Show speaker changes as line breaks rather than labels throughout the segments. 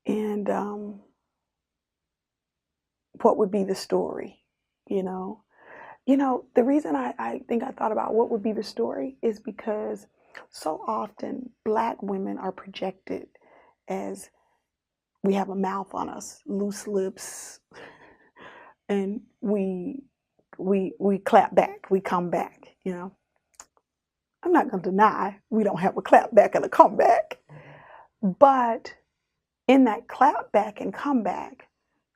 And what would be the story, you know? The reason I think I thought about what would be the story is because so often Black women are projected as we have a mouth on us, loose lips, and we clap back, we come back. I'm not going to deny we don't have a clap back and a comeback, but in that clap back and comeback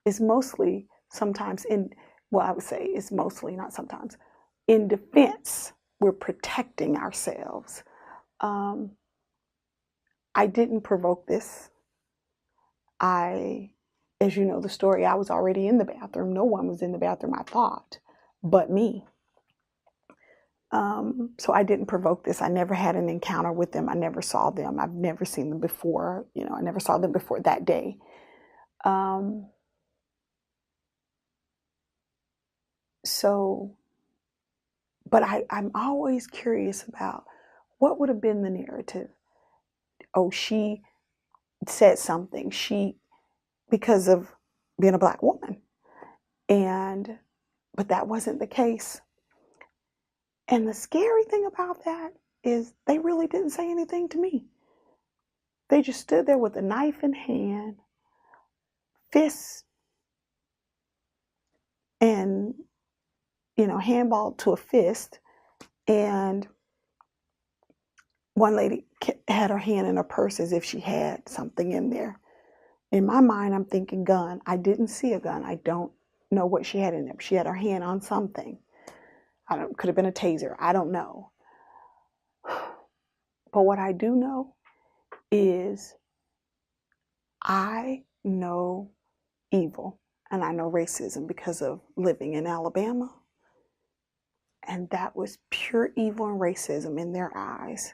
is mostly sometimes I would say it's mostly, not sometimes, in defense. We're protecting ourselves. Um, I didn't provoke this. I, as you know the story, I was already in the bathroom. No one was in the bathroom, I thought, but me. So I didn't provoke this. I never had an encounter with them. I never saw them. I've never seen them before. I never saw them before that day. Um, so, but I'm always curious about what would have been the narrative. Oh, she said something. Because of being a Black woman. But that wasn't the case. And the scary thing about that is they really didn't say anything to me. They just stood there with a knife in hand, fists, and, handball to a fist. And one lady had her hand in her purse as if she had something in there. In my mind, I'm thinking gun. I didn't see a gun. I don't know what she had in there. She had her hand on something. Could have been a taser. I don't know. But what I do know is I know evil and I know racism because of living in Alabama. And that was pure evil and racism in their eyes.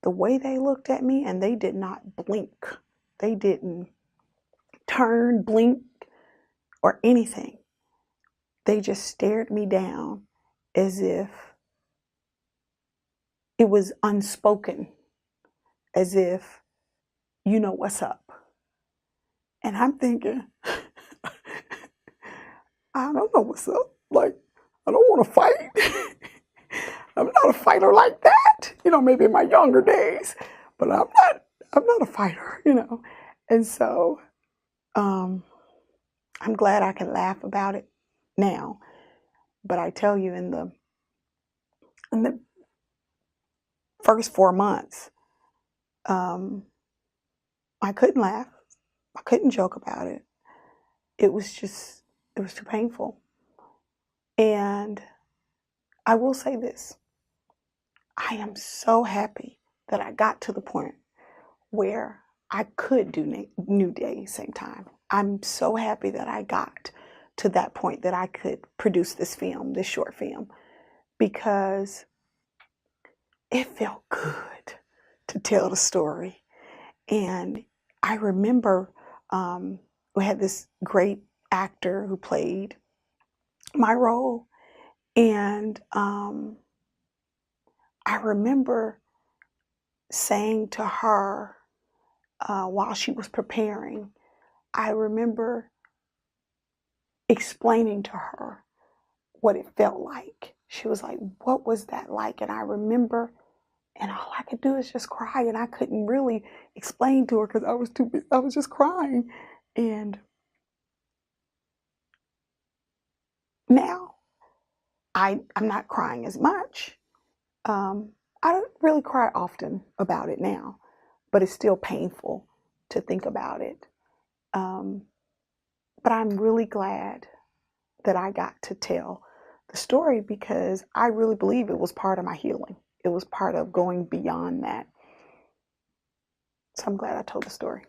The way they looked at me, and they did not blink. They didn't turn, blink, or anything. They just stared me down as if it was unspoken, as if you know what's up. And I'm thinking, I don't know what's up. Like, I don't want to fight. I'm not a fighter like that. Maybe in my younger days, but I'm not a fighter. And so, I'm glad I can laugh about it now. But I tell you, in the first 4 months, um, I couldn't laugh. I couldn't joke about it. It was too painful. And I will say this. I am so happy that I got to the point where I could do New Day same time. I'm so happy that I got to that point that I could produce this short film, because it felt good to tell the story. And I remember we had this great actor who played my role. And I remember saying to her while she was preparing, I remember explaining to her what it felt like. She was like, "What was that like?" And I remember, and all I could do is just cry, and I couldn't really explain to her because I was just crying. And now I'm not crying as much. I don't really cry often about it now, but it's still painful to think about it. Um, but I'm really glad that I got to tell the story, because I really believe it was part of my healing. It was part of going beyond that. So I'm glad I told the story.